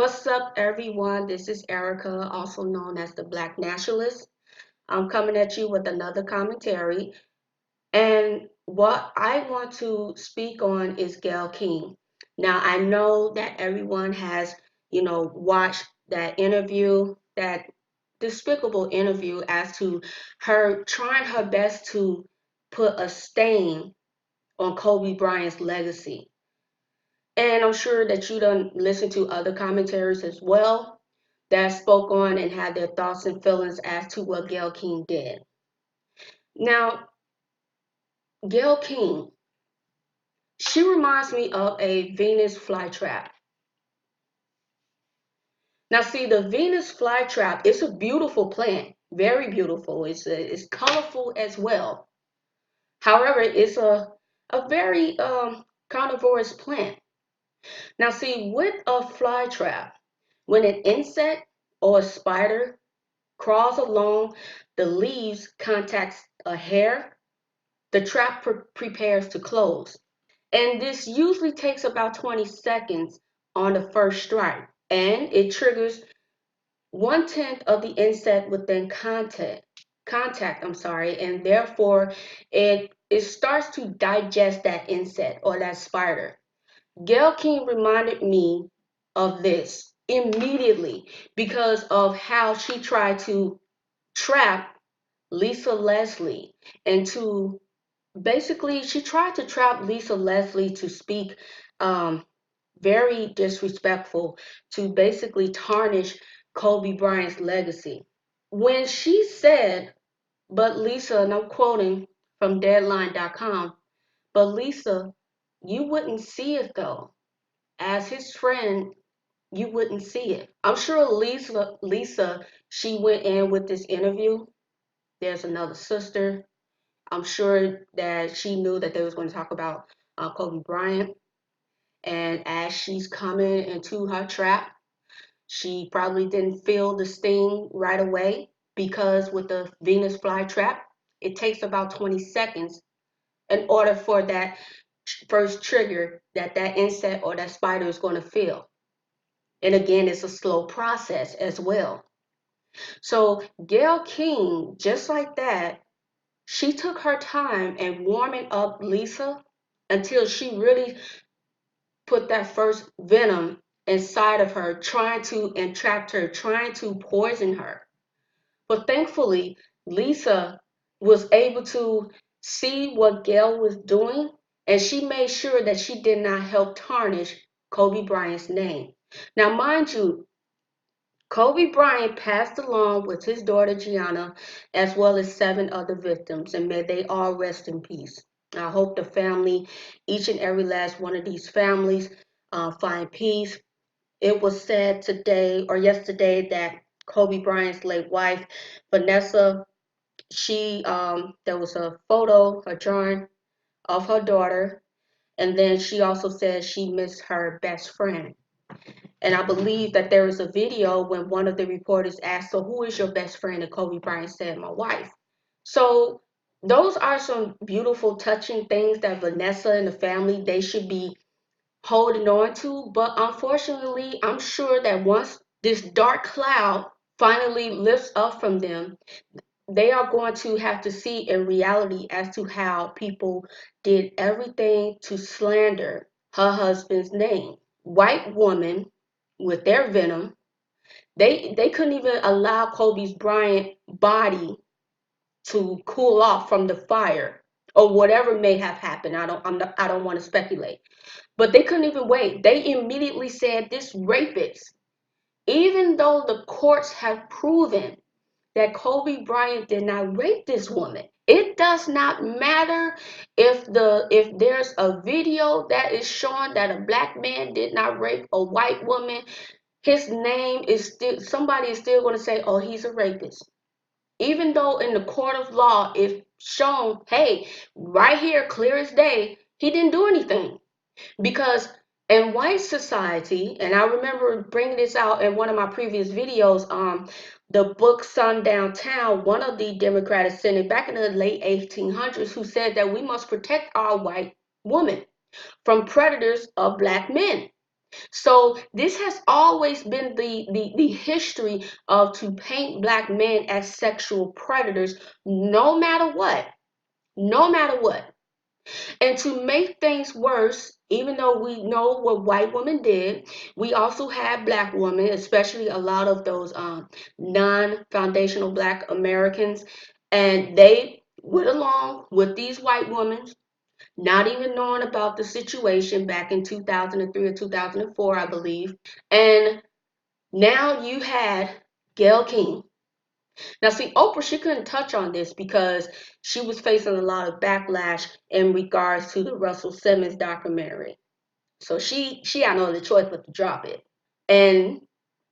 What's up, everyone? This is Erica, also known as the Black Nationalist. I'm coming at you with another commentary. And what I want to speak on is Gayle King. Now, I know that everyone has, watched that interview, that despicable interview as to her trying her best to put a stain on Kobe Bryant's legacy. And I'm sure that you done listen to other commentaries as well that spoke on and had their thoughts and feelings as to what Gayle King did. Now, Gayle King, she reminds me of a Venus flytrap. Now, see, the Venus flytrap is a beautiful plant, very beautiful. It's colorful as well. However, it's a very carnivorous plant. Now, see, with a flytrap, when an insect or a spider crawls along the leaves, contacts a hair, the trap prepares to close. And this usually takes about 20 seconds on the first strike. And it triggers 1/10 of the insect within contact, and therefore it starts to digest that insect or that spider. Gayle King reminded me of this immediately because of how she tried to trap Lisa Leslie and to basically she tried to trap Lisa Leslie to speak very disrespectful to basically tarnish Kobe Bryant's legacy. When she said, but Lisa, and I'm quoting from deadline.com, but Lisa, you wouldn't see it though. As his friend, you wouldn't see it. I'm sure Lisa, she went in with this interview. There's another sister. I'm sure that she knew that they was going to talk about Kobe Bryant. And as she's coming into her trap, she probably didn't feel the sting right away because with the Venus flytrap, it takes about 20 seconds in order for that first trigger that insect or that spider is going to feel. And again, it's a slow process as well. So Gayle King, just like that, she took her time and warming up Lisa until she really put that first venom inside of her, trying to entrap her, trying to poison her. But thankfully, Lisa was able to see what Gayle was doing, and she made sure that she did not help tarnish Kobe Bryant's name. Now, mind you, Kobe Bryant passed along with his daughter Gianna, as well as 7 other victims, and may they all rest in peace. I hope the family, each and every last one of these families, find peace. It was said today or yesterday that Kobe Bryant's late wife, Vanessa, she there was a photo, a drawing of her daughter, and then she also said she missed her best friend. And I believe that there was a video when one of the reporters asked, so who is your best friend? And Kobe Bryant said, my wife. So those are some beautiful, touching things that Vanessa and the family, they should be holding on to. But unfortunately, I'm sure that once this dark cloud finally lifts up from them, they are going to have to see in reality as to how people did everything to slander her husband's name. White woman with their venom, they couldn't even allow Kobe Bryant body to cool off from the fire or whatever may have happened. I don't want to speculate. But they couldn't even wait. They immediately said this rapist, even though the courts have proven that Kobe Bryant did not rape this woman. It does not matter if there's a video that is showing that a black man did not rape a white woman. His name is still, somebody is still going to say, oh, he's a rapist. Even though in the court of law it's shown, hey, right here, clear as day, he didn't do anything. Because in white society, and I remember bringing this out in one of my previous videos, the book Sundown Town, one of the Democratic Senate back in the late 1800s, who said that we must protect our white women from predators of black men. So this has always been the history of to paint black men as sexual predators, no matter what. No matter what. And to make things worse, even though we know what white women did, we also have black women, especially a lot of those non-foundational black Americans, and they went along with these white women, not even knowing about the situation back in 2003 or 2004, I believe. And now you had Gayle King. Now, see, Oprah, she couldn't touch on this because she was facing a lot of backlash in regards to the Russell Simmons documentary. So she had no other choice but to drop it. And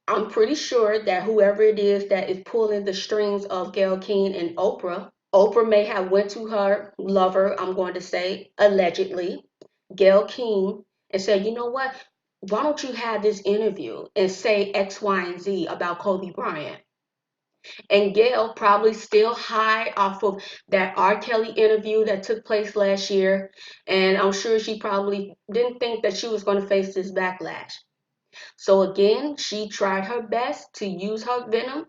I'm pretty sure that whoever it is that is pulling the strings of Gayle King and Oprah may have went to her lover, I'm going to say, allegedly, Gayle King, and said, you know what? Why don't you have this interview and say X, Y, and Z about Kobe Bryant? And Gayle probably still high off of that R. Kelly interview that took place last year. And I'm sure she probably didn't think that she was going to face this backlash. So again, she tried her best to use her venom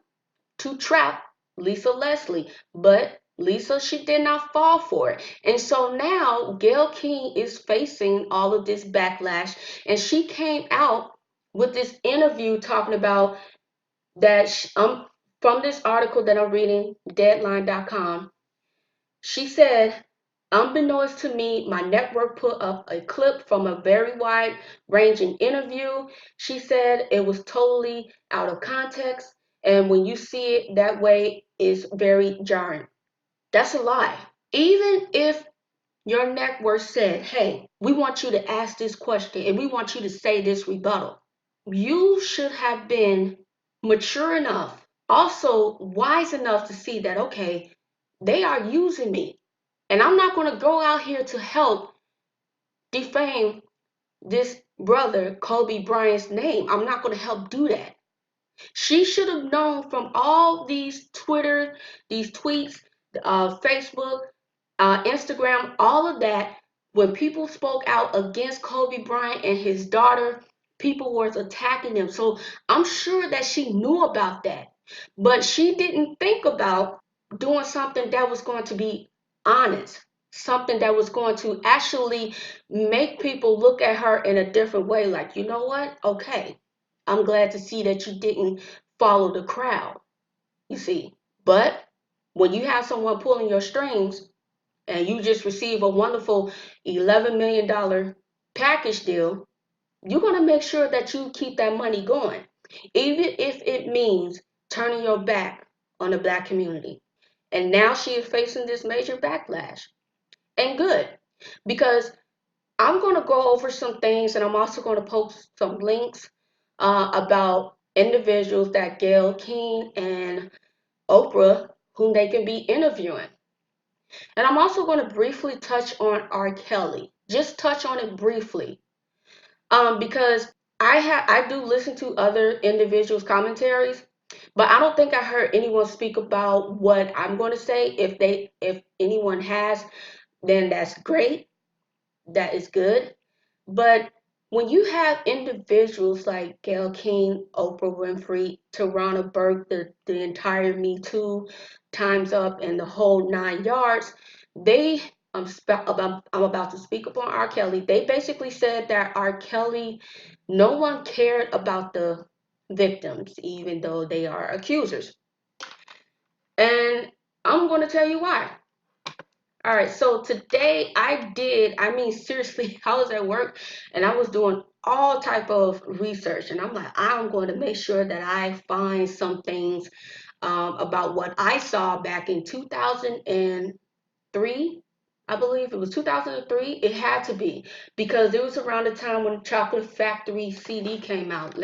to trap Lisa Leslie. But Lisa, she did not fall for it. And so now Gayle King is facing all of this backlash. And she came out with this interview talking about that from this article that I'm reading, deadline.com. She said, unbeknownst to me, my network put up a clip from a very wide ranging interview. She said it was totally out of context. And when you see it that way, it's very jarring. That's a lie. Even if your network said, hey, we want you to ask this question and we want you to say this rebuttal, you should have been mature enough, also wise enough to see that, okay, they are using me. And I'm not going to go out here to help defame this brother, Kobe Bryant's name. I'm not going to help do that. She should have known from all these Twitter, these tweets, Facebook, Instagram, all of that. When people spoke out against Kobe Bryant and his daughter, people were attacking them. So I'm sure that she knew about that. But she didn't think about doing something that was going to be honest, something that was going to actually make people look at her in a different way. Like, you know what? Okay, I'm glad to see that you didn't follow the crowd, you see. But when you have someone pulling your strings and you just receive a wonderful $11 million package deal, you're going to make sure that you keep that money going, even if it means turning your back on the black community. And now she is facing this major backlash. And good, because I'm going to go over some things and I'm also going to post some links about individuals that Gayle King and Oprah, whom they can be interviewing. And I'm also going to briefly touch on R. Kelly. Just touch on it briefly. Because I do listen to other individuals' commentaries, but I don't think I heard anyone speak about what I'm going to say. If anyone has, then that's great. That is good. But when you have individuals like Gayle King, Oprah Winfrey, Tarana Burke, the entire Me Too, Time's Up, and the whole 9 yards, they, I'm about to speak upon R. Kelly. They basically said that R. Kelly, no one cared about the victims, even though they are accusers. And I'm going to tell you why. All right, so today I mean, seriously, I was at work and I was doing all type of research and I'm like, I'm going to make sure that I find some things about what I saw back in 2003. I believe it was 2003. It had to be because it was around the time when Chocolate Factory CD came out.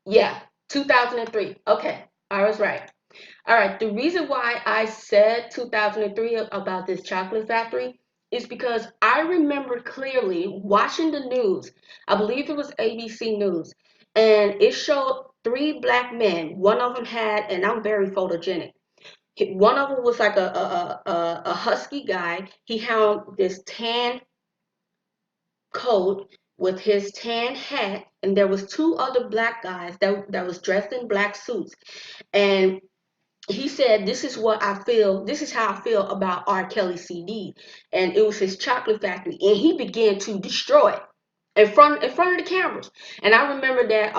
Yeah, 2003. Okay, I was right. All right, the reason why I said 2003 about this chocolate factory is because I remember clearly watching the news. I believe it was ABC News, and it showed three black men. One of them had, and I'm very photogenic. One of them was like a husky guy. He had this tan coat with his tan hat and there was two other black guys that was dressed in black suits, and he said, "This is what I feel. This is how I feel about R. Kelly CD," and it was his chocolate factory, and he began to destroy it in front of the cameras. And I remember that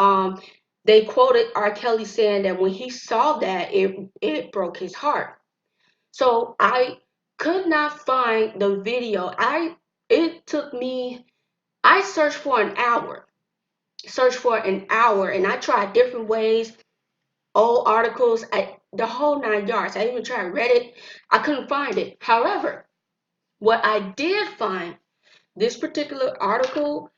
they quoted R. Kelly saying that when he saw that, it broke his heart. So I could not find the video. It took me. I searched for an hour, and I tried different ways, old articles, the whole 9 yards. I even tried Reddit. I couldn't find it. However, what I did find, this particular article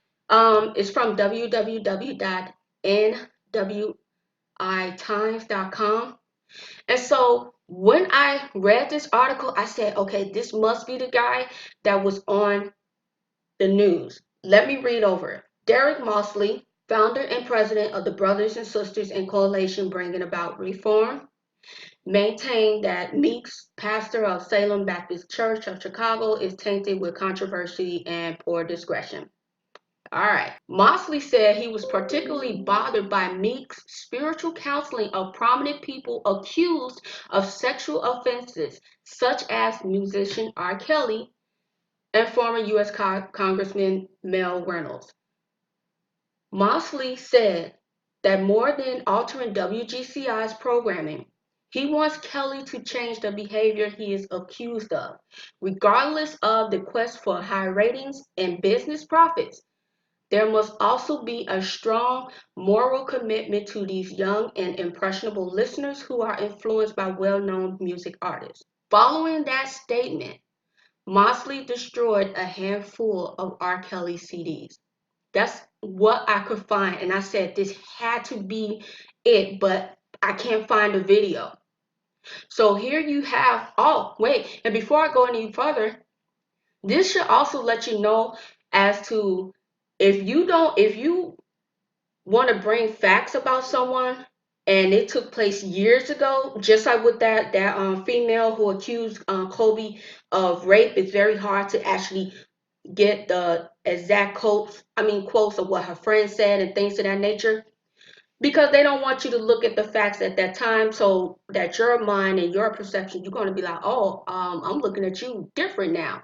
is from www.nwitimes.com. And so when I read this article, I said, okay, this must be the guy that was on the news. Let me read over it. Derek Mosley, founder and president of the Brothers and Sisters in Coalition Bringing About Reform, maintained that Meeks, pastor of Salem Baptist Church of Chicago, is tainted with controversy and poor discretion. All right. Mosley said he was particularly bothered by Meeks' spiritual counseling of prominent people accused of sexual offenses, such as musician R. Kelly and former U.S. Congressman Mel Reynolds. Mosley said that more than altering WGCI's programming, he wants Kelly to change the behavior he is accused of. Regardless of the quest for high ratings and business profits, there must also be a strong moral commitment to these young and impressionable listeners who are influenced by well-known music artists. Following that statement, Mosley destroyed a handful of R. Kelly CDs. That's what I could find. And I said, this had to be it, but I can't find the video. So here you have, oh, wait. And before I go any further, this should also let you know as to if you want to bring facts about someone and it took place years ago, just like with that female who accused Kobe of rape, it's very hard to actually get the exact quotes of what her friend said and things of that nature, because they don't want you to look at the facts at that time, so that your mind and your perception, you're going to be like, oh, I'm looking at you different now.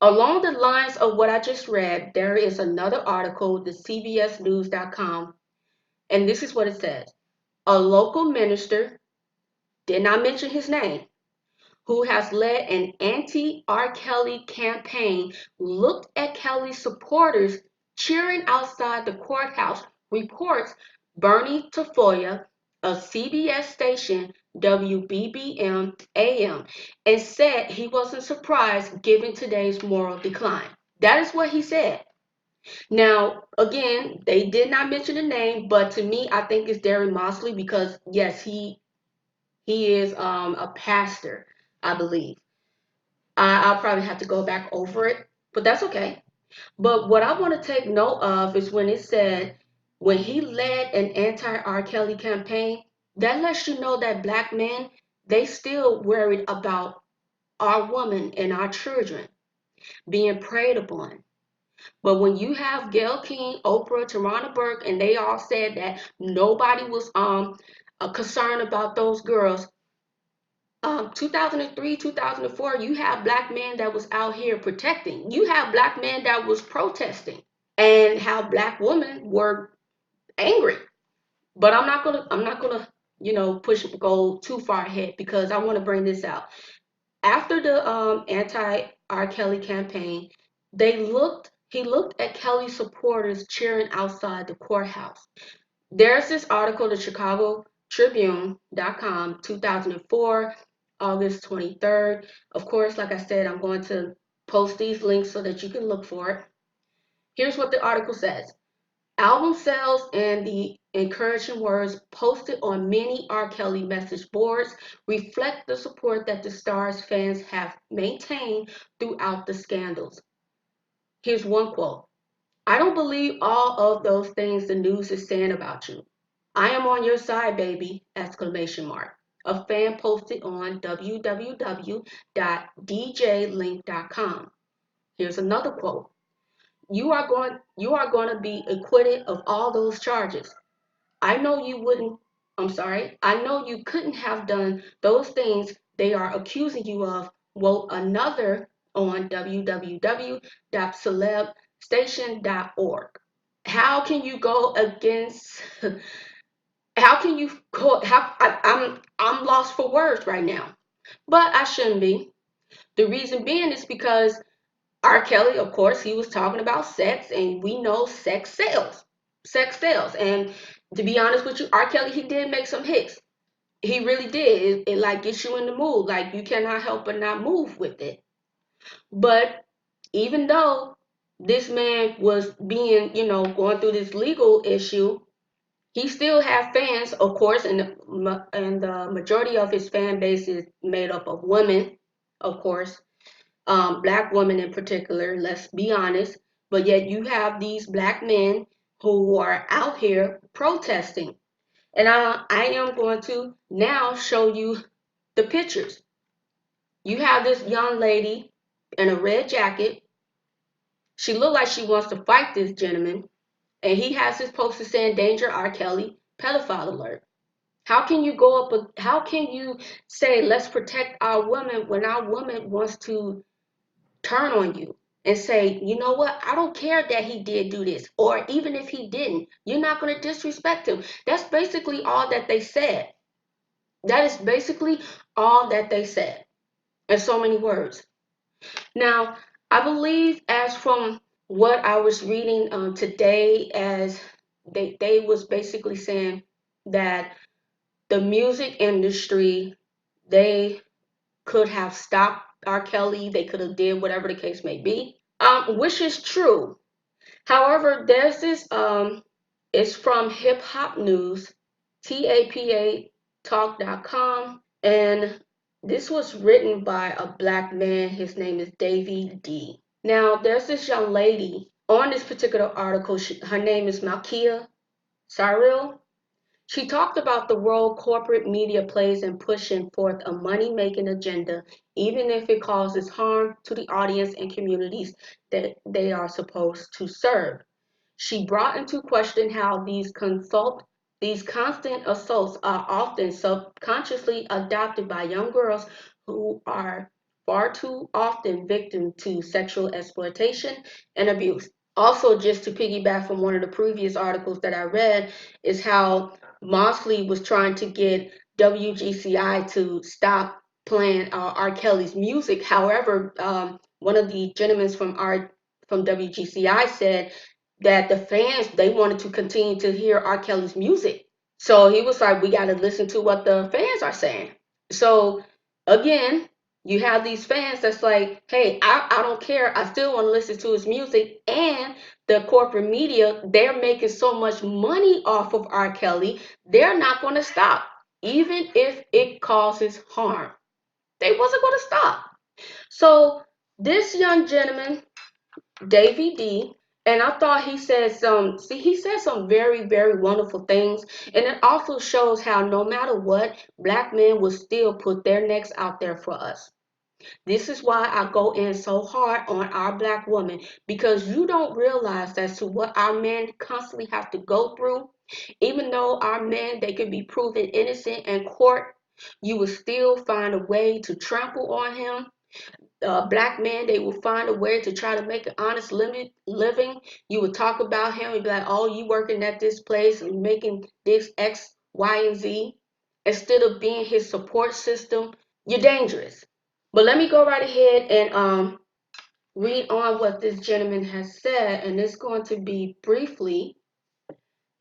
Along the lines of what I just read, there is another article, the cbsnews.com, and this is what it says. A local minister, did not mention his name, who has led an anti-R. Kelly campaign, looked at Kelly's supporters cheering outside the courthouse, reports Bernie Tafoya of CBS station WBBM AM, and said he wasn't surprised given today's moral decline. That is what he said. Now, again, they did not mention the name, but to me, I think it's Derek Mosley because, yes, he is a pastor, I believe. I'll probably have to go back over it, but that's okay. But what I want to take note of is when it said, when he led an anti-R. Kelly campaign, that lets you know that black men, they still worried about our women and our children being preyed upon. But when you have Gayle King, Oprah, Tarana Burke, and they all said that nobody was concerned about those girls, 2003, 2004, you have black men that was out here protecting. You have black men that was protesting, and how black women were angry. But I'm not gonna, go too far ahead because I want to bring this out. After the anti R. Kelly campaign, he looked at Kelly's supporters cheering outside the courthouse. There's this article, the Chicago Tribune.com, 2004, August 23rd. Of course, like I said, I'm going to post these links so that you can look for it. Here's what the article says. Album sales and the encouraging words posted on many R. Kelly message boards reflect the support that the star's fans have maintained throughout the scandals. Here's one quote. I don't believe all of those things the news is saying about you. I am on your side, baby! Exclamation mark. A fan posted on www.djlink.com. Here's another quote. you are going to be acquitted of all those charges. I know you wouldn't, I'm sorry, I know you couldn't have done those things they are accusing you of. Well, another on www.celebstation.org. How can you go against, how can you go, I'm lost for words right now, but I shouldn't be. The reason being is because R. Kelly, of course, he was talking about sex, and we know sex sells. Sex sells. And to be honest with you, R. Kelly, he did make some hits. He really did. It like gets you in the mood. Like you cannot help but not move with it. But even though this man was being, going through this legal issue, he still had fans, of course, and the majority of his fan base is made up of women, of course, black women in particular, let's be honest. But yet you have these black men who are out here protesting. And I am going to now show you the pictures. You have this young lady in a red jacket. She looked like she wants to fight this gentleman. And he has his poster saying, Danger R. Kelly, pedophile alert. How can you say, let's protect our woman when our woman wants to turn on you and say, you know what, I don't care that he did do this, or even if he didn't, you're not going to disrespect him. That's basically all that they said. That is basically all that they said in so many words. Now, I believe as from what I was reading today, as they was basically saying that the music industry, they could have stopped R. Kelly, they could have did whatever the case may be, which is true. However, there's this it's from Hip Hop News, TAPA Talk.com, and this was written by a black man. His name is Davy D. Now, there's this young lady on this particular article. Her name is Malkia Cyril. She talked about the role corporate media plays in pushing forth a money-making agenda, even if it causes harm to the audience and communities that they are supposed to serve. She brought into question how these constant assaults are often subconsciously adopted by young girls who are far too often victim to sexual exploitation and abuse. Also, just to piggyback from one of the previous articles that I read, is how Mosley was trying to get WGCI to stop playing R. Kelly's music. However, one of the gentlemen from WGCI said that the fans, they wanted to continue to hear R. Kelly's music. So he was like, we got to listen to what the fans are saying. So again, you have these fans that's like, hey, I don't care. I still want to listen to his music. And the corporate media, they're making so much money off of R. Kelly, they're not going to stop, even if it causes harm. They wasn't going to stop. So this young gentleman, Davy D, and I thought he said some very, very wonderful things. And it also shows how no matter what, black men will still put their necks out there for us. This is why I go in so hard on our black women, because you don't realize as to what our men constantly have to go through. Even though our men, they could be proven innocent in court, you will still find a way to trample on him. Black men, they will find a way to try to make an honest living. You would talk about him and be like, oh, you working at this place and making this X, Y, and Z. Instead of being his support system, you're dangerous. But let me go right ahead and read on what this gentleman has said, and it's going to be briefly.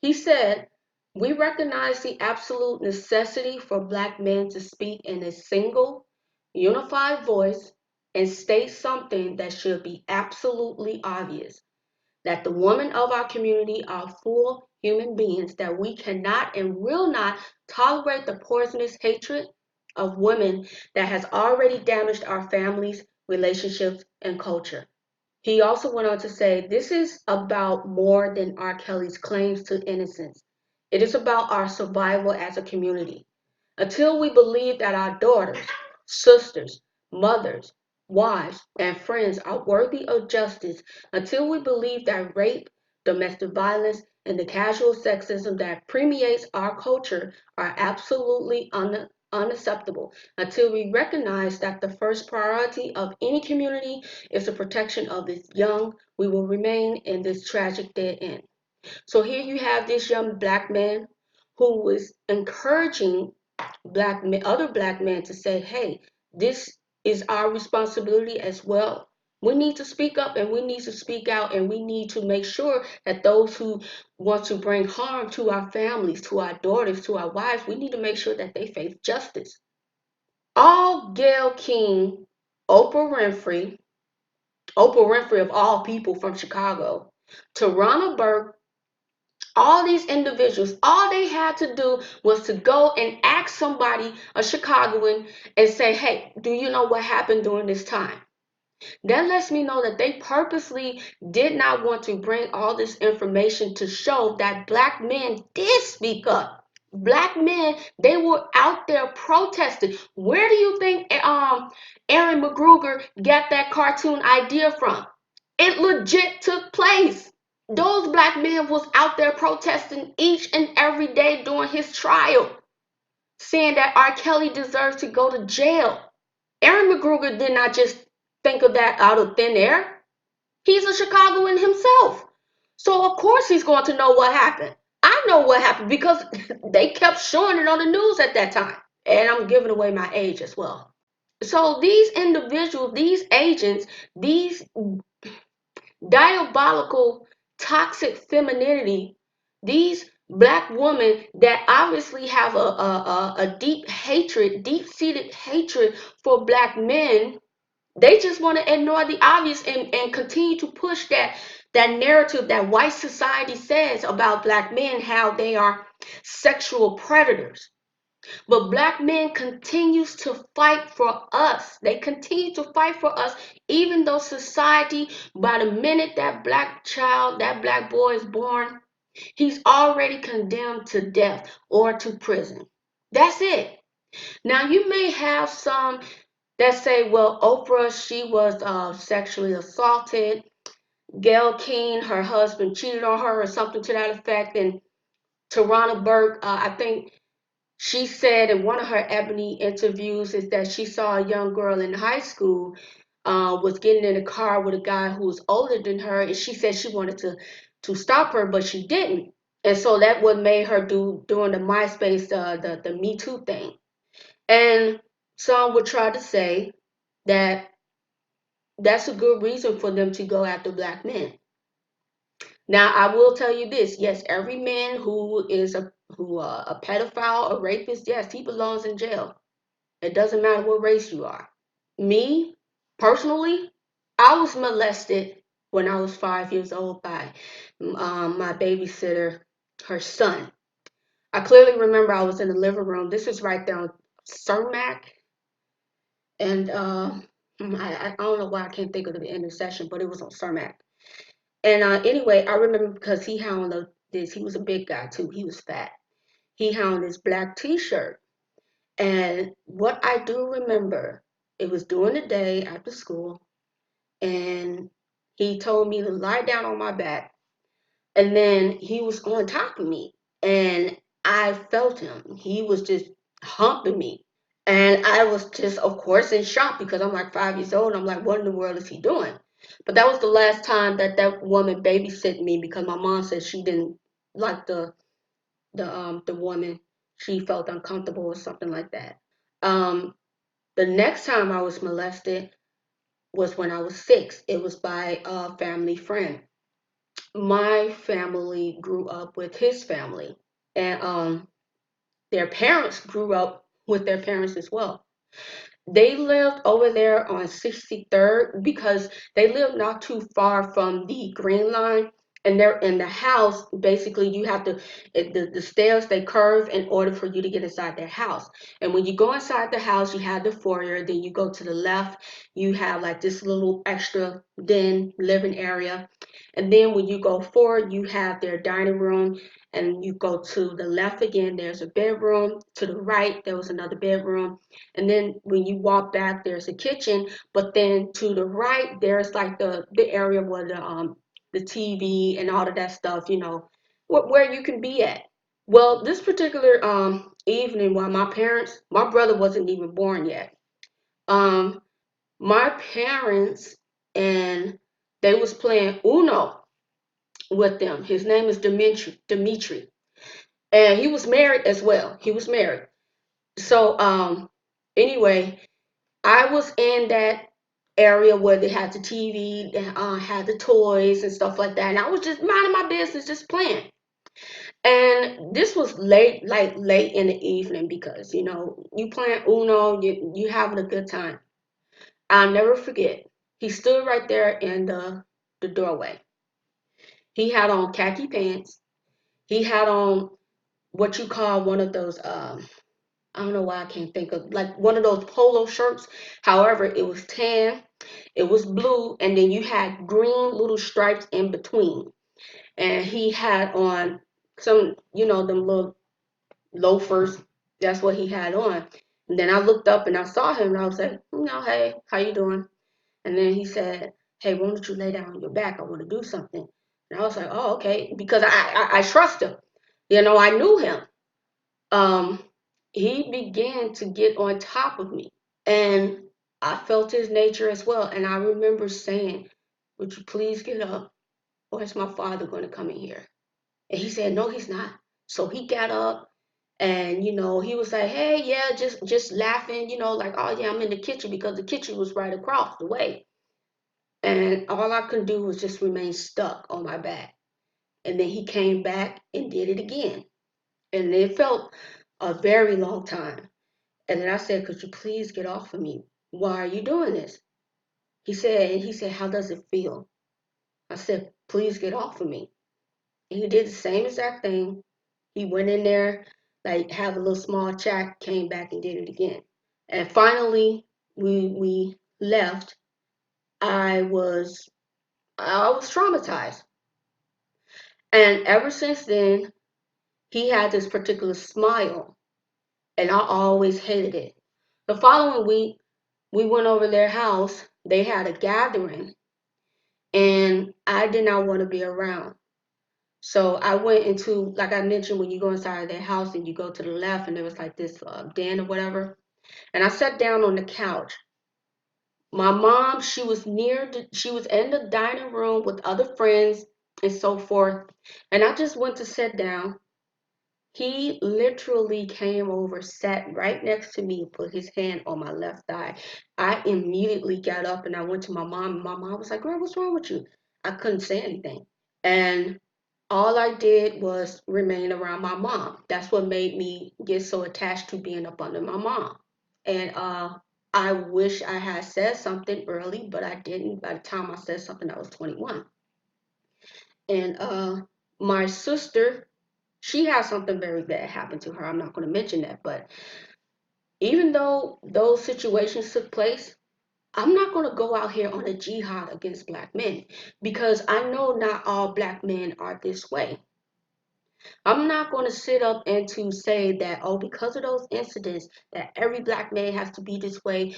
He said, we recognize the absolute necessity for black men to speak in a single, unified voice and state something that should be absolutely obvious, that the women of our community are full human beings, that we cannot and will not tolerate the poisonous hatred of women that has already damaged our families, relationships, and culture. He also went on to say, this is about more than R. Kelly's claims to innocence. It is about our survival as a community. Until we believe that our daughters, sisters, mothers, wives, and friends are worthy of justice until we believe that rape, domestic violence, and the casual sexism that permeates our culture are absolutely unacceptable. Until we recognize that the first priority of any community is the protection of its young, we will remain in this tragic dead end. So here you have this young black man who was encouraging black men, other black men to say, hey, this is our responsibility as well. We need to speak up and we need to speak out and we need to make sure that those who want to bring harm to our families, to our daughters, to our wives, we need to make sure that they face justice. All Gayle King, Oprah Winfrey of all people from Chicago, to Ronald Burke, all these individuals, all they had to do was to go and ask somebody, a Chicagoan, and say, hey, do you know what happened during this time? That lets me know that they purposely did not want to bring all this information to show that black men did speak up. Black men, they were out there protesting. Where do you think Aaron McGruger got that cartoon idea from? It legit took place. Those black men was out there protesting each and every day during his trial, saying that R. Kelly deserves to go to jail. Aaron McGruger did not just think of that out of thin air. He's a Chicagoan himself. So of course he's going to know what happened. I know what happened because they kept showing it on the news at that time. And I'm giving away my age as well. So these individuals, these agents, these diabolical, toxic femininity, these black women that obviously have a deep hatred, deep-seated hatred for black men, they just want to ignore the obvious and continue to push that narrative that white society says about black men, how they are sexual predators. But black men continues to fight for us. They continue to fight for us, even though society, by the minute that black child, that black boy is born, he's already condemned to death or to prison. That's it. Now you may have some that say, well, Oprah, she was sexually assaulted. Gayle King, her husband cheated on her or something to that effect. And Tarana Burke, I think she said in one of her Ebony interviews is that she saw a young girl in high school was getting in a car with a guy who was older than her, and she said she wanted to stop her, but she didn't. And so that what made her do during the MySpace the Me Too thing. And some would try to say that that's a good reason for them to go after black men. Now, I will tell you this: yes, every man who is a pedophile, a rapist, yes, he belongs in jail. It doesn't matter what race you are. Me, personally, I was molested when I was 5 years old by my babysitter, her son. I clearly remember I was in the living room. This is right there on Cermak, and I don't know why I can't think of the intersection, but it was on Cermak. And anyway, I remember because he had on this. He was a big guy too. He was fat. He had on this black T-shirt. And what I do remember, it was during the day after school, and he told me to lie down on my back, and then he was on top of me, and I felt him. He was just humping me, and I was just, of course, in shock because I'm like 5 years old. And I'm like, what in the world is he doing? But that was the last time that that woman babysat me because my mom said she didn't like the woman. She felt uncomfortable or something like that. Um, The next time I was molested was when I was 6. It was by a family friend. My family grew up with his family, and their parents grew up with their parents as well. They lived over there on 63rd because they lived not too far from the Green Line. And they're in the house. Basically, you have to, the stairs, they curve in order for you to get inside their house. And when you go inside the house, you have the foyer. Then you go to the left, you have like this little extra den living area. And then when you go forward, you have their dining room. And you go to the left again, there's a bedroom. To the right, there was another bedroom. And then when you walk back, there's a kitchen. But then to the right, there's like the area where the TV and all of that stuff, where you can be at. Well, this particular evening, while my brother wasn't even born yet. Um, my parents, and they was playing Uno with them. His name is Dimitri, and he was married as well. He was married. So anyway, I was in that area where they had the TV, they had the toys and stuff like that, and I was just minding my business, just playing. And this was late, like late in the evening, because you playing Uno, you having a good time. I'll never forget. He stood right there in the doorway. He had on khaki pants. He had on what you call one of those I don't know why I can't think of, like one of those polo shirts. However, it was tan, it was blue, and then you had green little stripes in between. And he had on some, them little loafers. That's what he had on. And then I looked up and I saw him and I was like, hey, how you doing? And then he said, hey, why don't you lay down on your back? I want to do something. And I was like, oh, okay, because I trust him. I knew him. Um, he began to get on top of me. And I felt his nature as well. And I remember saying, would you please get up? Or is my father going to come in here? And he said, no, he's not. So he got up and, he was like, hey, yeah, just laughing, like, oh, yeah, I'm in the kitchen, because the kitchen was right across the way. And all I could do was just remain stuck on my back. And then he came back and did it again. And it felt a very long time. And then I said, could you please get off of me? Why are you doing this? He said, how does it feel? I said, please get off of me. And he did the same exact thing. He went in there, like, have a little small chat, came back and did it again. And finally, we left. I was traumatized. And ever since then, he had this particular smile, and I always hated it. The following week, we went over their house. They had a gathering, and I did not want to be around. So I went into, like I mentioned, when you go inside their house and you go to the left, and there was like this den or whatever. And I sat down on the couch. My mom, she was in the dining room with other friends and so forth. And I just went to sit down. He literally came over, sat right next to me, put his hand on my left thigh. I immediately got up and I went to my mom. My mom was like, girl, what's wrong with you? I couldn't say anything. And all I did was remain around my mom. That's what made me get so attached to being up under my mom. And I wish I had said something early, but I didn't. By the time I said something, I was 21. And my sister, she had something very bad happen to her. I'm not going to mention that, but even though those situations took place, I'm not going to go out here on a jihad against black men, because I know not all black men are this way. I'm not going to sit up and to say that, oh, because of those incidents, that every black man has to be this way.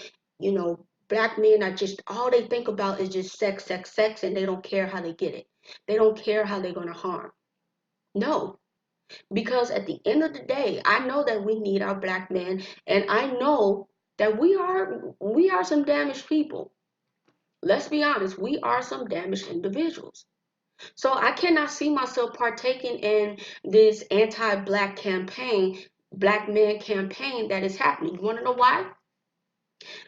Black men are just, all they think about is just sex, sex, sex, and they don't care how they get it. They don't care how they're going to harm. No, because at the end of the day, I know that we need our black men, and I know that we are some damaged people. Let's be honest, we are some damaged individuals. So I cannot see myself partaking in this anti-black campaign, black man campaign that is happening. You want to know why?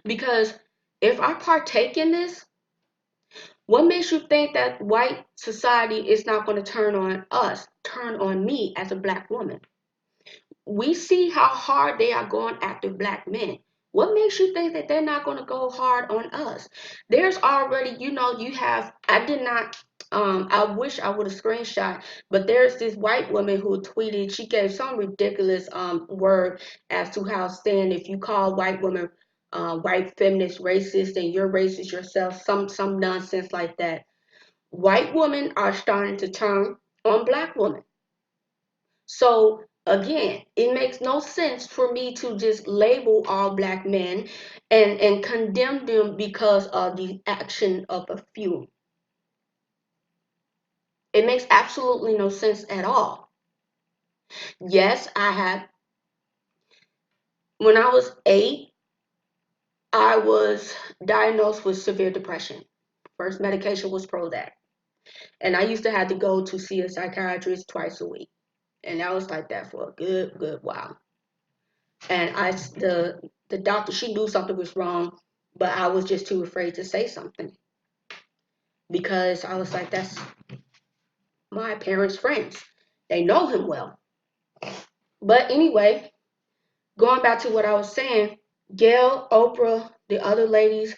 Because if I partake in this, what makes you think that white society is not going to turn on me as a black woman? We see how hard they are going after black men. What makes you think that they're not going to go hard on us? There's already, you have, I wish I would have screenshot, but there's this white woman who tweeted, she gave some ridiculous word as to how saying if you call white women white feminist racist and you're racist yourself, some nonsense like that. White women are starting to turn on black women. So again, it makes no sense for me to just label all black men and condemn them because of the action of a few. It makes absolutely no sense at all. Yes, I had, when I was 8, I was diagnosed with severe depression. First medication was Prozac. And I used to have to go to see a psychiatrist twice a week. And I was like that for a good while. And the doctor, she knew something was wrong, but I was just too afraid to say something because I was like, that's my parents' friends. They know him well. But anyway, going back to what I was saying, Gayle, Oprah, the other ladies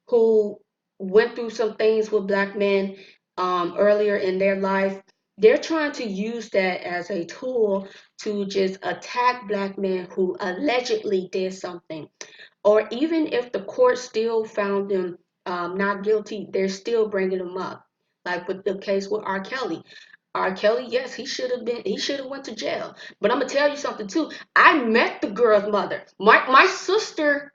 who went through some things with black men earlier in their life, they're trying to use that as a tool to just attack black men who allegedly did something. Or even if the court still found them not guilty, they're still bringing them up. Like with the case with R. Kelly. R. Kelly, yes, he should have went to jail. But I'm gonna tell you something too. I met the girl's mother. My sister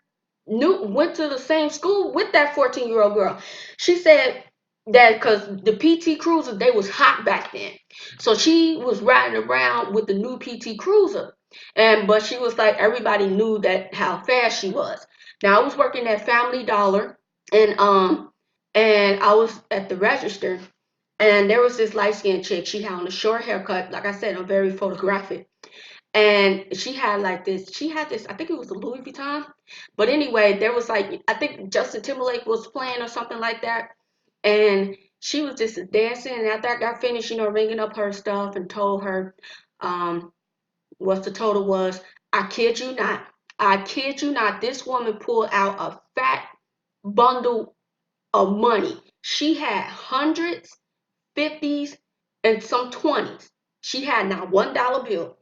went to the same school with that 14-year-old girl. She said that because the PT Cruiser, they was hot back then. So she was riding around with the new PT Cruiser. But she was like, everybody knew that how fast she was. Now I was working at Family Dollar, and I was at the register, and there was this light skinned chick. She had on a short haircut. Like I said, I'm very photographic. And she had this, I think it was a Louis Vuitton. But anyway, there was like, I think Justin Timberlake was playing or something like that. And she was just dancing. And after I got finished, ringing up her stuff and told her what the total was. I kid you not. I kid you not. This woman pulled out a fat bundle of money. She had hundreds, fifties, and some 20s. She had not $1 bill.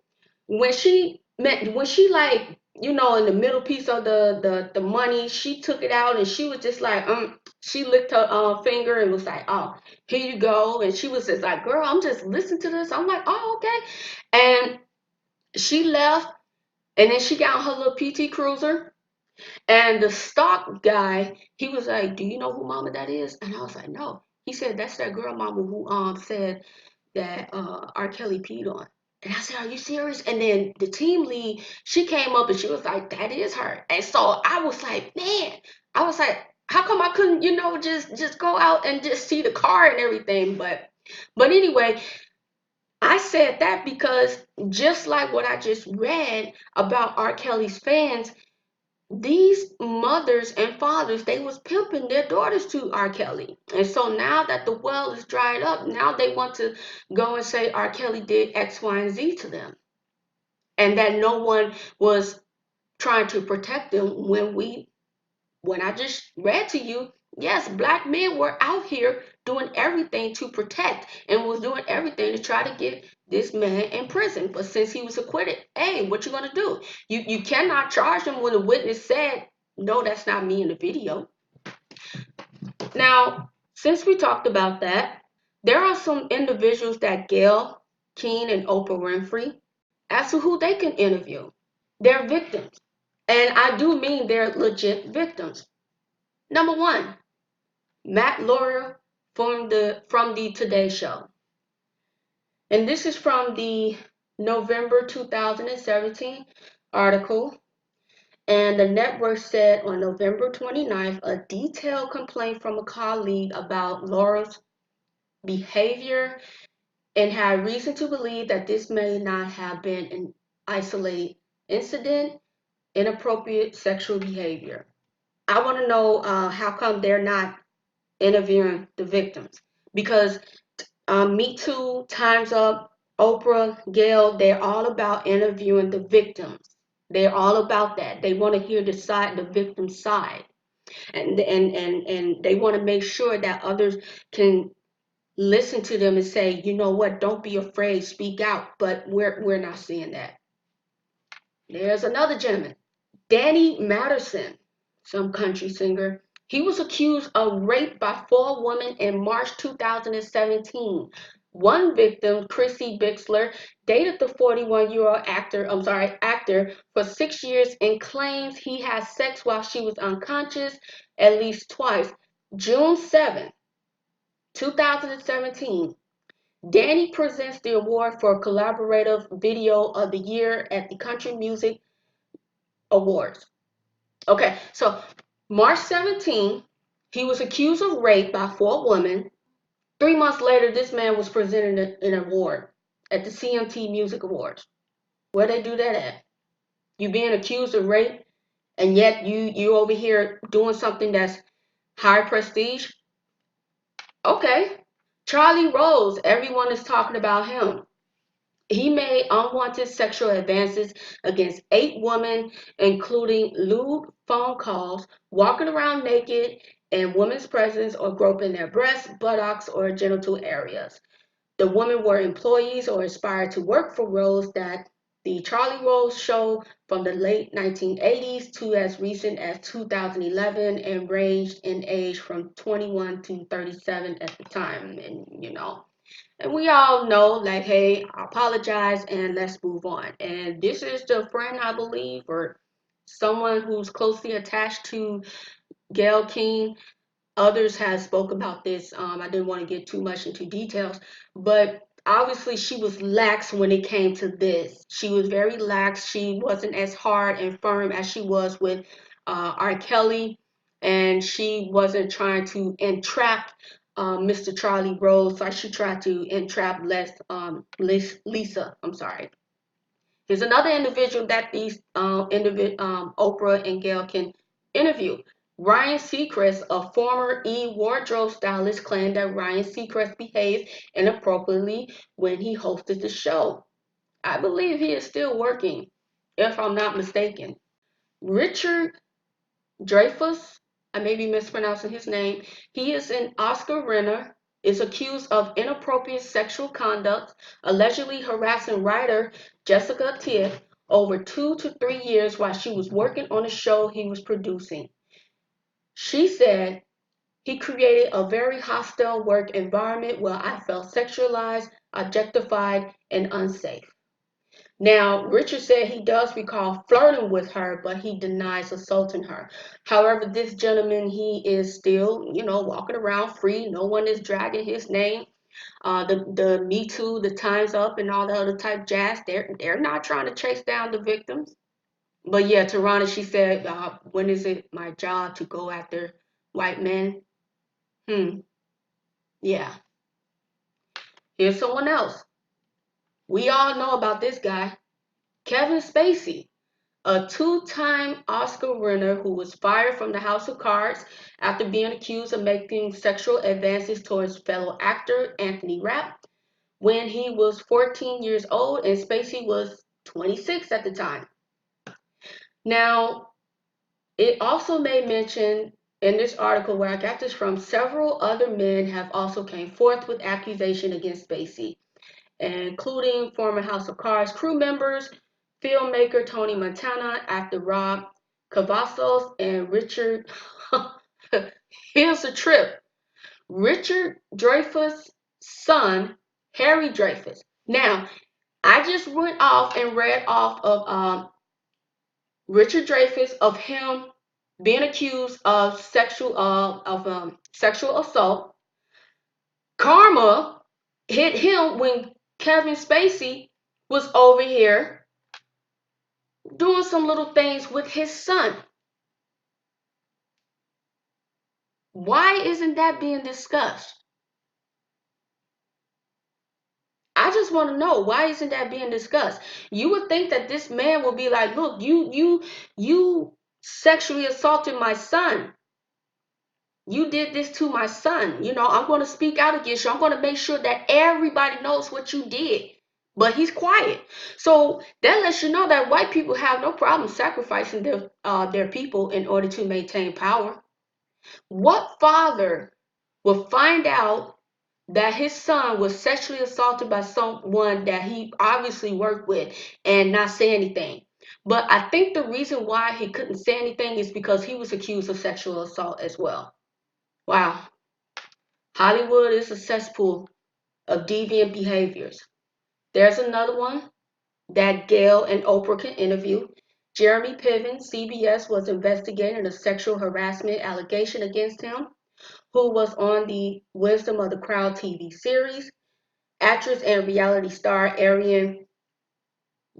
When she like, in the middle piece of the money, she took it out and she was just like, she licked her finger and was like, oh, here you go. And she was just like, girl, I'm just listening to this. I'm like, oh, okay. And she left, and then she got on her little PT Cruiser. And the stock guy, he was like, do you know who mama that is? And I was like, no. He said, that's that girl mama who said that R. Kelly peed on. And I said, are you serious? And then the team lead, she came up and she was like, that is her. And so I was like, man, I was like, how come I couldn't, just go out and just see the car and everything? But anyway, I said that because just like what I just read about R. Kelly's fans, these mothers and fathers, they was pimping their daughters to R. Kelly. And so now that the well is dried up, now they want to go and say R. Kelly did X, Y, and Z to them. And that no one was trying to protect them when I just read to you, yes, black men were out here doing everything to protect and was doing everything to try to get this man in prison. But since he was acquitted, hey, what you gonna do? You cannot charge him when the witness said, no, that's not me in the video. Now, since we talked about that, there are some individuals that Gayle, Keen, and Oprah Winfrey, as to who they can interview. They're victims. And I do mean they're legit victims. Number one, Matt Lauer from the Today Show. And this is from the November 2017 article. And the network said on November 29th, a detailed complaint from a colleague about Laura's behavior and had reason to believe that this may not have been an isolated incident, inappropriate sexual behavior. I want to know how come they're not interviewing the victims, because Me Too, Time's Up, Oprah, Gayle, they're all about interviewing the victims. They're all about that. They want to hear the victim's side, and they want to make sure that others can listen to them and say, you know what, don't be afraid, speak out. But we're not seeing that. There's another gentleman, Danny Matterson, some country singer. He was accused of rape by four women in March 2017. One victim, Chrissy Bixler, dated the 41-year-old actor for 6 years and claims he had sex while she was unconscious at least twice. June 7, 2017, Danny presents the award for Collaborative Video of the Year at the Country Music Awards. Okay, so March 17, he was accused of rape by four women. 3 months later, this man was presented an award at the CMT Music Awards. Where they do that at? You being accused of rape, and yet you over here doing something that's high prestige? Okay. Charlie Rose, everyone is talking about him. He made unwanted sexual advances against 8 women, including lewd phone calls, walking around naked in women's presence, or groping their breasts, buttocks, or genital areas. The women were employees or aspired to work for roles that the Charlie Rose show from the late 1980s to as recent as 2011, and ranged in age from 21 to 37 at the time. And we all know, like, hey, I apologize and let's move on. And this is the friend, I believe, or someone who's closely attached to Gayle King. Others have spoke about this. I didn't want to get too much into details, but obviously she was lax when it came to this. She was very lax. She wasn't as hard and firm as she was with R. Kelly, and she wasn't trying to entrap Mr. Charlie Rose like she tried to entrap Lisa. I'm sorry. Here's another individual that Oprah and Gayle can interview. Ryan Seacrest, a former wardrobe stylist, claimed that Ryan Seacrest behaved inappropriately when he hosted the show. I believe he is still working, if I'm not mistaken. Richard Dreyfuss, I may be mispronouncing his name. He is an Oscar winner, is accused of inappropriate sexual conduct, allegedly harassing writer Jessica Tiff over 2 to 3 years while she was working on a show he was producing. She said, he created a very hostile work environment where I felt sexualized, objectified, and unsafe. Now, Richard said he does recall flirting with her, but he denies assaulting her. However, this gentleman, he is still, walking around free. No one is dragging his name. The Me Too, the Time's Up, and all the other type jazz, they're not trying to chase down the victims. But yeah, Tarana, she said, when is it my job to go after white men? Yeah. Here's someone else. We all know about this guy, Kevin Spacey, a two-time Oscar winner who was fired from the House of Cards after being accused of making sexual advances towards fellow actor Anthony Rapp when he was 14 years old and Spacey was 26 at the time. Now, it also made mention in this article where I got this from, several other men have also came forth with accusation against Spacey, including former House of Cards crew members, filmmaker Tony Montana, actor Rob Cavazos, and Richard. Here's a trip. Richard Dreyfuss' son, Harry Dreyfuss. Now, I just went off and read off of Richard Dreyfuss, of him being accused of sexual assault. Karma hit him when Kevin Spacey was over here doing some little things with his son. Why isn't that being discussed? I just want to know, why isn't that being discussed? You would think that this man will be like, look, you sexually assaulted my son. You did this to my son. I'm going to speak out against you. I'm going to make sure that everybody knows what you did. But he's quiet. So that lets you know that white people have no problem sacrificing their people in order to maintain power. What father will find out that his son was sexually assaulted by someone that he obviously worked with and not say anything. But I think the reason why he couldn't say anything is because he was accused of sexual assault as well. Wow. Hollywood is a cesspool of deviant behaviors. There's another one that Gayle and Oprah can interview. Jeremy Piven, CBS, was investigating a sexual harassment allegation against him, who was on the Wisdom of the Crowd TV series. Actress and reality star Ariane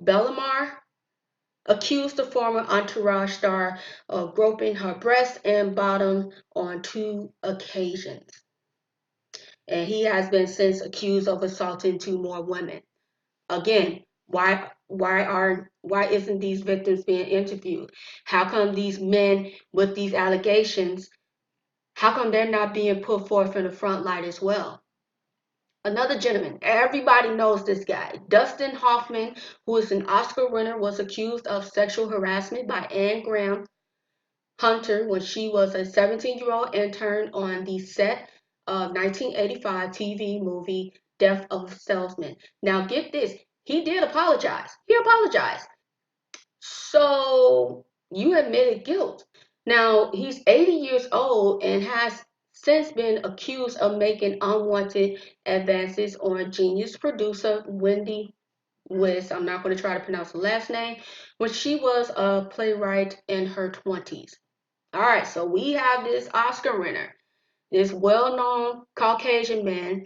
Bellamar accused the former Entourage star of groping her breast and bottom on 2 occasions. And he has been since accused of assaulting 2 more women. Again, why isn't these victims being interviewed? How come these men with these allegations, how come they're not being put forth in the front light as well? Another gentleman, everybody knows this guy. Dustin Hoffman, who is an Oscar winner, was accused of sexual harassment by Anne Graham Hunter when she was a 17-year-old intern on the set of 1985 TV movie Death of a Salesman. Now get this, he did apologize. He apologized. So you admitted guilt. Now he's 80 years old and has since been accused of making unwanted advances on genius producer Wendy Wiss. I'm not going to try to pronounce the last name, when she was a playwright in her 20s. All right, so we have this Oscar winner, this well-known Caucasian man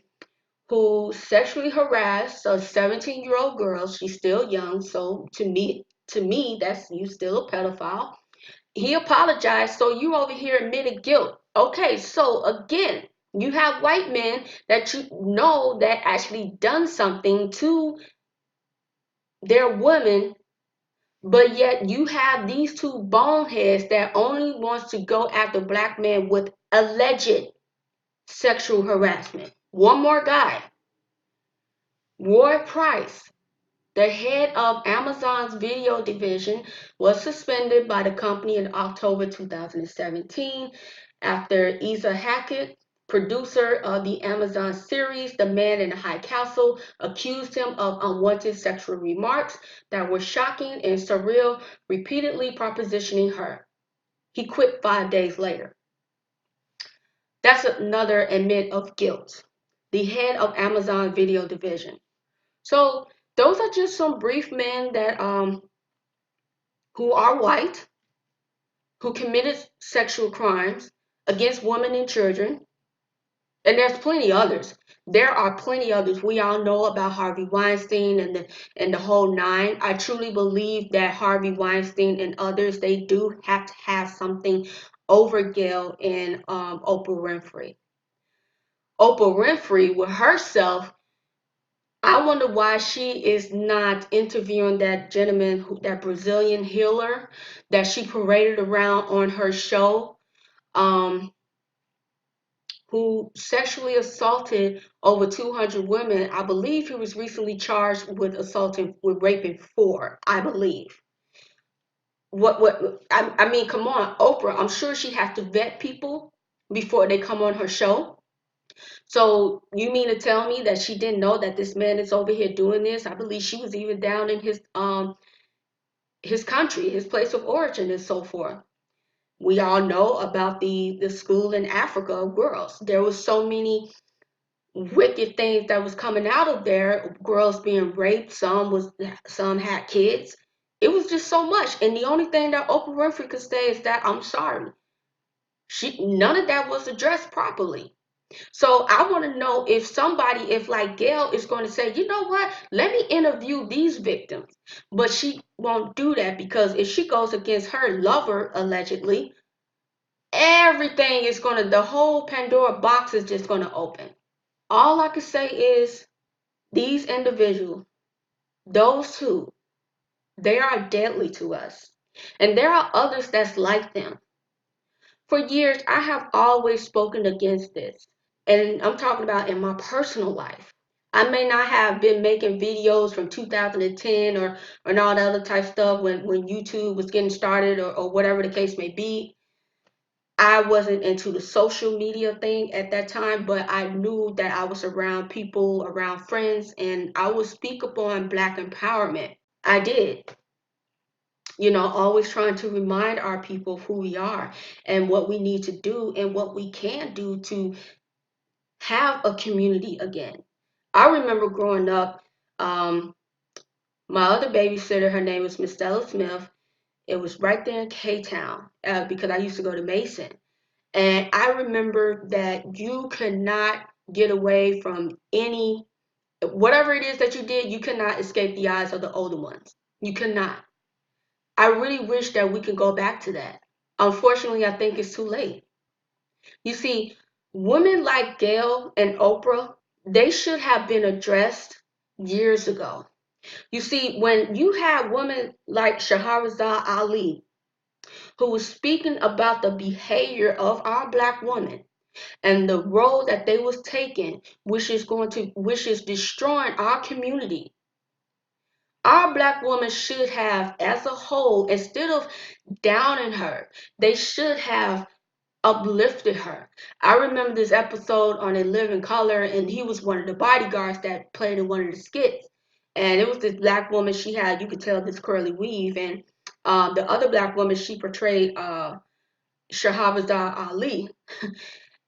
who sexually harassed a 17-year-old girl. She's still young, so to me, that's you still a pedophile. He apologized, so you over here admitted guilt. Okay, so again, you have white men that you know that actually done something to their women, but yet you have these 2 boneheads that only wants to go after black men with alleged sexual harassment. One more guy, Roy Price, the head of Amazon's video division, was suspended by the company in October 2017 after Isa Hackett, producer of the Amazon series The Man in the High Castle, accused him of unwanted sexual remarks that were shocking and surreal, repeatedly propositioning her. He quit 5 days later. That's another admit of guilt. The head of Amazon video division. So those are just some brief men that who are white, who committed sexual crimes against women and children. And there's plenty others. There are plenty others. We all know about Harvey Weinstein and the whole nine. I truly believe that Harvey Weinstein and others, they do have to have something over Gayle and Oprah Winfrey. Oprah Winfrey with herself, I wonder why she is not interviewing that gentleman, that Brazilian healer that she paraded around on her show, um, who sexually assaulted over 200 women. I believe he was recently charged with raping 4, I believe. I mean, come on, Oprah, I'm sure she has to vet people before they come on her show. So you mean to tell me that she didn't know that this man is over here doing this? I believe she was even down in his country, his place of origin, and so forth. We all know about the school in Africa of girls. There was so many wicked things that was coming out of there. Girls being raped. Some had kids. It was just so much. And the only thing that Oprah Winfrey could say is that I'm sorry. None of that was addressed properly. So I want to know if like Gayle is going to say, you know what, let me interview these victims. But she won't do that because if she goes against her lover, allegedly, the whole Pandora box is just going to open. All I can say is these individuals, those 2, they are deadly to us. And there are others that's like them. For years, I have always spoken against this. And I'm talking about in my personal life. I may not have been making videos from 2010 or and all the other type stuff when YouTube was getting started or whatever the case may be. I wasn't into the social media thing at that time, but I knew that I was around people, around friends, and I would speak upon Black empowerment. I did, always trying to remind our people of who we are and what we need to do and what we can do to have a community again. I remember growing up, um, my other babysitter, her name was Miss Stella Smith. It was right there in K-Town because I used to go to Mason. And I remember that you could not get away from whatever it is that you did, you could not escape the eyes of the older ones. You could not. I really wish that we could go back to that. Unfortunately, I think it's too late. You see, women like Gayle and Oprah, they should have been addressed years ago. You see, when you have women like Shahrazad Ali, who was speaking about the behavior of our Black women and the role that they was taking, which is destroying our community. Our Black women should have, as a whole, instead of downing her, they should have uplifted her. I remember this episode on A Living Color, and he was one of the bodyguards that played in one of the skits. And it was this Black woman, she had, you could tell, this curly weave. And the other Black woman, she portrayed Shahrazad Ali.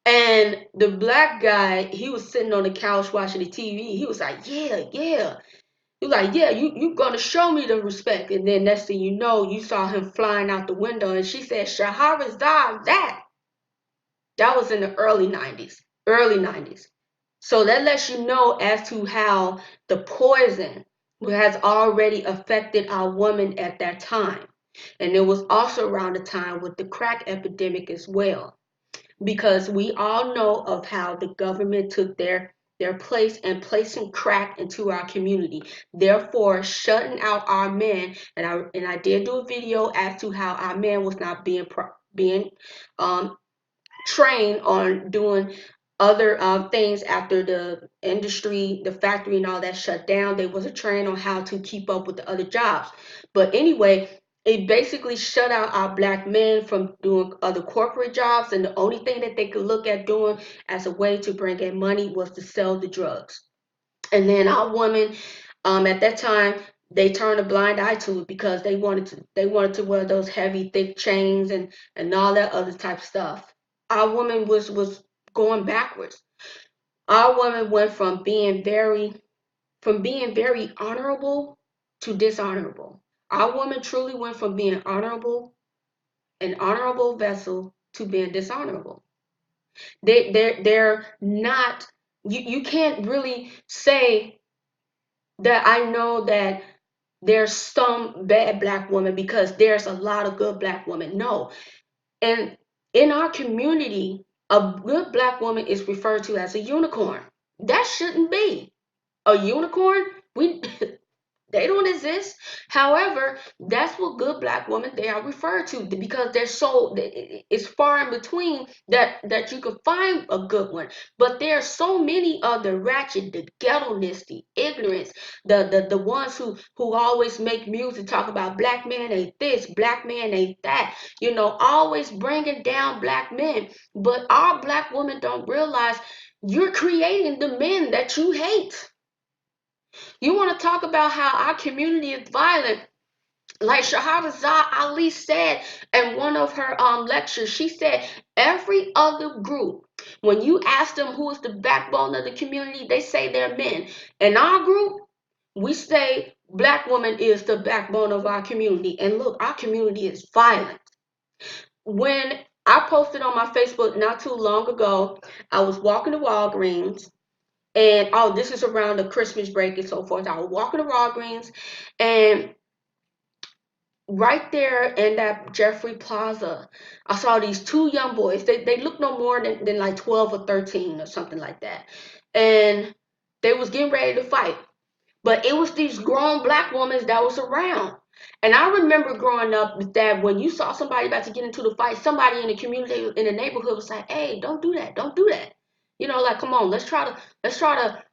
And the Black guy, he was sitting on the couch watching the TV. He was like, yeah, yeah. He was like, yeah, you gonna show me the respect. And then next thing you know, you saw him flying out the window. And she said, Shahrazad, that was in the early 90s. Early 90s. So that lets you know as to how the poison has already affected our women at that time. And it was also around the time with the crack epidemic as well, because we all know of how the government took their place and placing crack into our community, therefore shutting out our men. And I did do a video as to how our men was not being um, trained on doing other things after the industry, the factory and all that shut down. They wasn't trained on how to keep up with the other jobs. But anyway, it basically shut out our Black men from doing other corporate jobs, and the only thing that they could look at doing as a way to bring in money was to sell the drugs. And then our women, at that time, they turned a blind eye to it because they wanted to wear those heavy, thick chains and all that other type of stuff. Our woman was going backwards. Our woman went from being very honorable to dishonorable. Our woman truly went from being honorable, an honorable vessel, to being dishonorable. They're not. You can't really say that I know that there's some bad Black women because there's a lot of good Black women. No. And in our community, a good Black woman is referred to as a unicorn. That shouldn't be. A unicorn? We They don't exist. However, that's what good Black women they are referred to because they're so it's far in between that you can find a good one. But there are so many of the ratchet, the ghetto-ness, the ignorance, the ones who always make music talk about Black man ain't this, Black man ain't that. Always bringing down Black men. But our Black women don't realize you're creating the men that you hate. You want to talk about how our community is violent? Like Shahrazad Ali said in one of her lectures, she said every other group, when you ask them who is the backbone of the community, they say they're men. In our group, we say Black woman is the backbone of our community. And look, our community is violent. When I posted on my Facebook not too long ago, I was walking to Walgreens. And this is around the Christmas break and so forth. I was walking to Walgreens, and right there in that Jeffrey Plaza, I saw these two young boys. They looked no more than like 12 or 13 or something like that. And they was getting ready to fight. But it was these grown Black women that was around. And I remember growing up that when you saw somebody about to get into the fight, somebody in the community, in the neighborhood was like, hey, don't do that. Don't do that. Like, come on, let's try to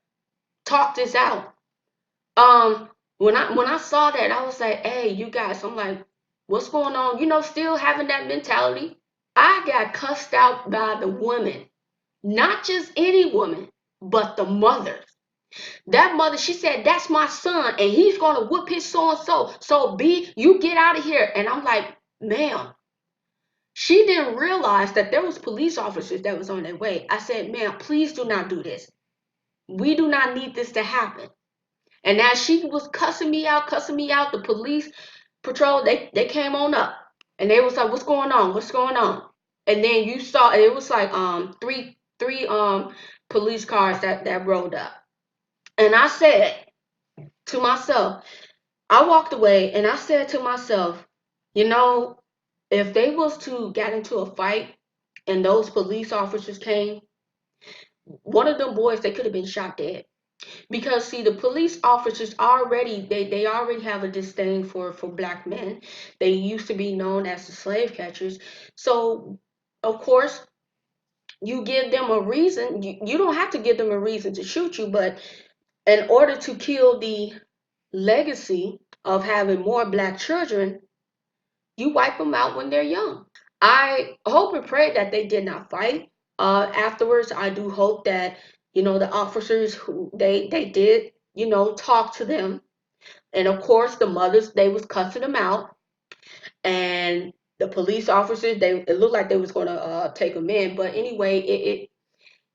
talk this out. When I saw that, I was like, hey, you guys, I'm like, what's going on? Still having that mentality. I got cussed out by the woman, not just any woman, but the mother. That mother, she said, that's my son, and he's gonna whoop his so and so. So B, you get out of here. And I'm like, ma'am, she didn't realize that there was police officers that was on their way. I said, ma'am, please do not do this. We do not need this to happen. And as she was cussing me out, the police patrol, they came on up. And they was like, what's going on? What's going on? And then you saw it was like three police cars that rolled up. And I said to myself, I walked away and I said to myself, you know, if they was to get into a fight and those police officers came, one of them boys, they could have been shot dead. Because see, the police officers already they already have a disdain for black men. They used to be known as the slave catchers. So of course you give them a reason. You don't have to give them a reason to shoot you, but in order to kill the legacy of having more black children, you wipe them out when they're young. I hope and pray that they did not fight. Afterwards, I do hope that the officers who they did talk to them, and of course the mothers they was cussing them out, and the police officers it looked like they was gonna take them in, but anyway,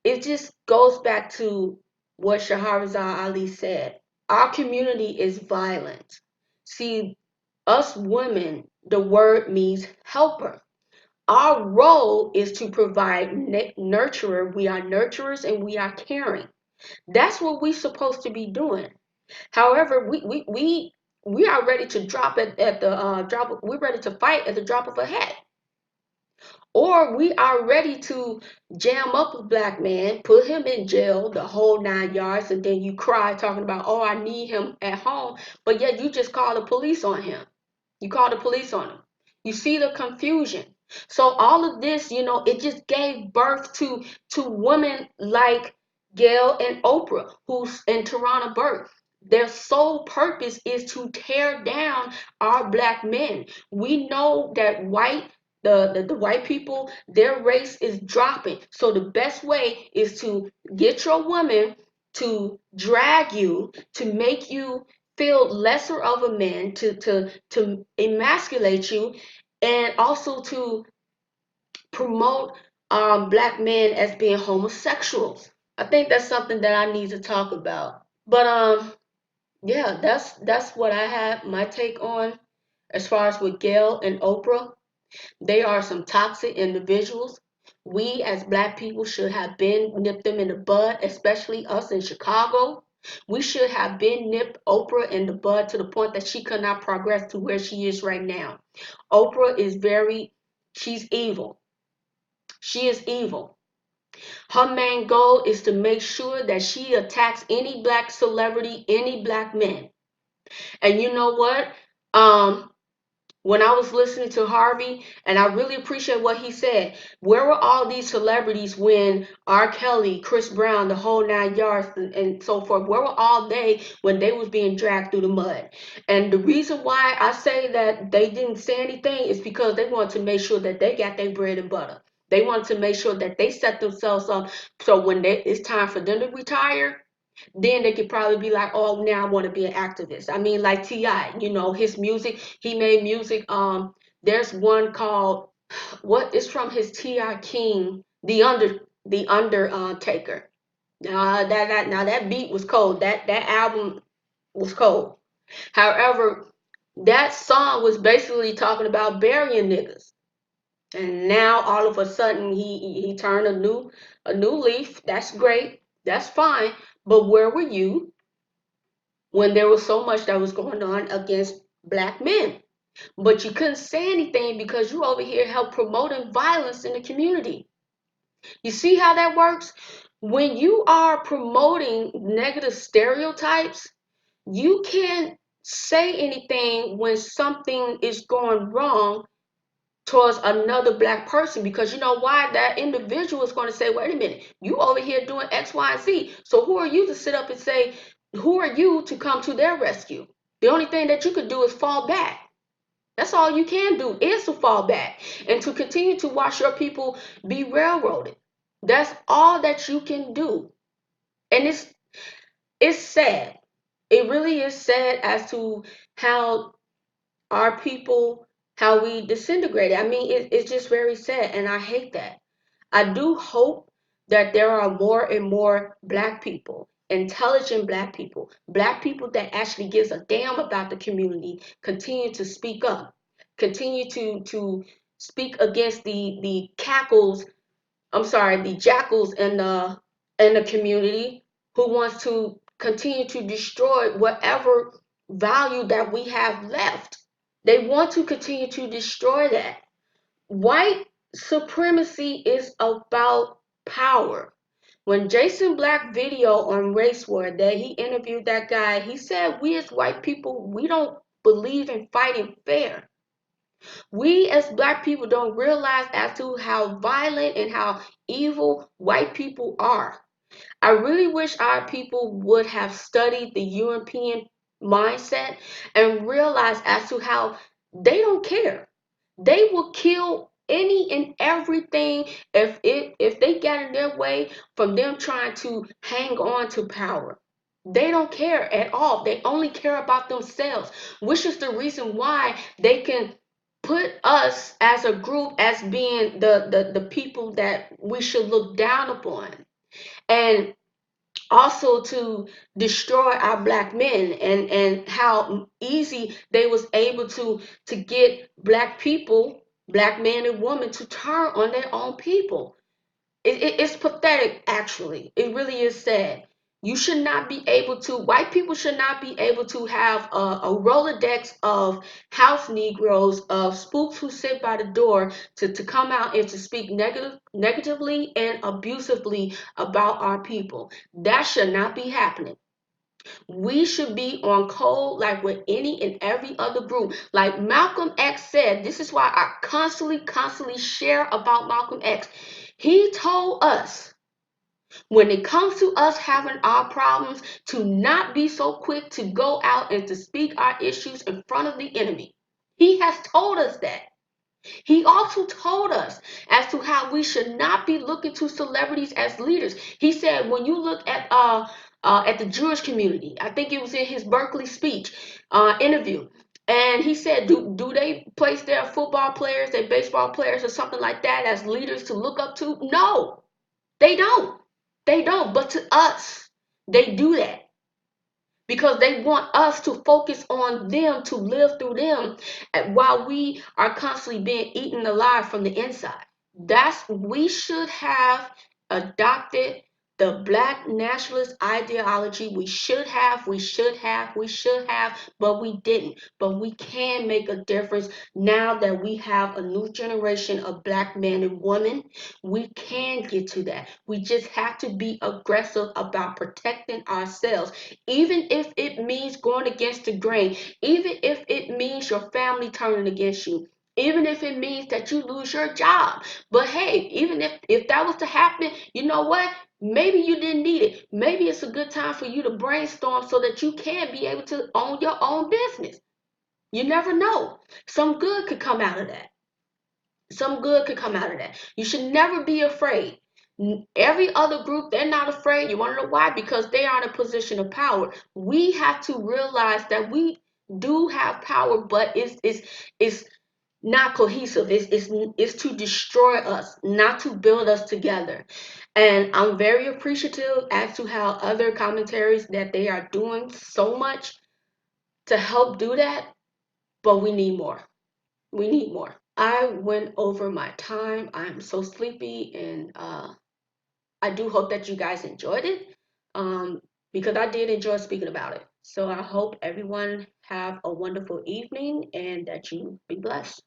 it just goes back to what Shahrazad Ali said. Our community is violent. See, us women, the word means helper. Our role is to provide nurturer. We are nurturers and we are caring. That's what we're supposed to be doing. However, we are ready to drop it at the drop. We're ready to fight at the drop of a hat. Or we are ready to jam up a black man, put him in jail, the whole 9 yards, and then you cry talking about, oh, I need him at home, but yet you just call the police on him. You call the police on him. You see the confusion. So all of this, it just gave birth to women like Gayle and Oprah, who's in Toronto birth. Their sole purpose is to tear down our black men. We know that the white people, their race is dropping. So the best way is to get your woman to drag you, to make you feel lesser of a man, to emasculate you, and also to promote black men as being homosexuals. I think that's something that I need to talk about. But yeah, that's what I have my take on as far as with Gayle and Oprah. They are some toxic individuals. We as black people should have been nipped them in the bud, especially us in Chicago. We should have been nipped Oprah in the bud to the point that she could not progress to where she is right now. Oprah is she's evil. She is evil. Her main goal is to make sure that she attacks any black celebrity, any black man. And you know what? Um, when I was listening to Harvey, and I really appreciate what he said. Where were all these celebrities when R. Kelly, Chris Brown, the whole 9 yards, and so forth? Where were all they when they was being dragged through the mud? And the reason why I say that they didn't say anything is because they wanted to make sure that they got their bread and butter. They wanted to make sure that they set themselves up so when it's time for them to retire, then they could probably be like, oh, now I want to be an activist. I mean, like T.I., his music, he made music. There's one called, what is from his T.I. King, the Undertaker. Now that beat was cold. That album was cold. However, that song was basically talking about burying niggas. And now all of a sudden he turned a new leaf. That's great. That's fine. But where were you when there was so much that was going on against black men? But you couldn't say anything because you over here help promoting violence in the community. You see how that works? When you are promoting negative stereotypes, you can't say anything when something is going wrong towards another black person, because you know why? That individual is going to say, wait a minute, you over here doing X, Y, and Z. So who are you to sit up and say, who are you to come to their rescue? The only thing that you could do is fall back. That's all you can do is to fall back and to continue to watch your people be railroaded. That's all that you can do. And it's sad. It really is sad as to how our people, how we disintegrated. I mean, it's just very sad, and I hate that. I do hope that there are more and more black people, intelligent black people that actually gives a damn about the community, continue to speak up, continue to speak against the cackles, I'm sorry, the jackals in the community who wants to continue to destroy whatever value that we have left. They want to continue to destroy that. White supremacy is about power. When Jason Black video on Race War that he interviewed that guy, he said we as white people, we don't believe in fighting fair. We as black people don't realize as to how violent and how evil white people are. I really wish our people would have studied the European mindset and realized as to how they don't care. They will kill any and everything if they get in their way from them trying to hang on to power. They don't care at all. They only care about themselves, which is the reason why they can put us as a group as being the people that we should look down upon. And also to destroy our black men, and how easy they was able to get black people, black men and women, to turn on their own people. It's pathetic, actually. It really is sad. You should not be able to, white people should not be able to have a Rolodex of house Negroes, of spooks who sit by the door to come out and to speak negatively and abusively about our people. That should not be happening. We should be on code like with any and every other group. Like Malcolm X said, this is why I constantly share about Malcolm X. He told us, when it comes to us having our problems, to not be so quick to go out and to speak our issues in front of the enemy. He has told us that. He also told us as to how we should not be looking to celebrities as leaders. He said, when you look at the Jewish community, I think it was in his Berkeley speech interview, and he said, do they place their football players, their baseball players, or something like that as leaders to look up to? No, they don't. They don't. But to us, they do that because they want us to focus on them, to live through them, while we are constantly being eaten alive from the inside. We should have adopted the black nationalist ideology. We should have, but we didn't. But we can make a difference now that we have a new generation of black men and women. We can get to that. We just have to be aggressive about protecting ourselves, even if it means going against the grain, even if it means your family turning against you, even if it means that you lose your job. But hey, even if that was to happen, you know what? Maybe you didn't need it. Maybe it's a good time for you to brainstorm so that you can be able to own your own business. You never know. Some good could come out of that. Some good could come out of that. You should never be afraid. Every other group, they're not afraid. You want to know why? Because they are in a position of power. We have to realize that we do have power, but it's not cohesive. It's to destroy us, not to build us together. And I'm very appreciative as to how other commentaries that they are doing so much to help do that, but we need more. We need more. I went over my time. I'm so sleepy, and I do hope that you guys enjoyed it, um, because I did enjoy speaking about it. So I hope everyone have a wonderful evening and that you be blessed.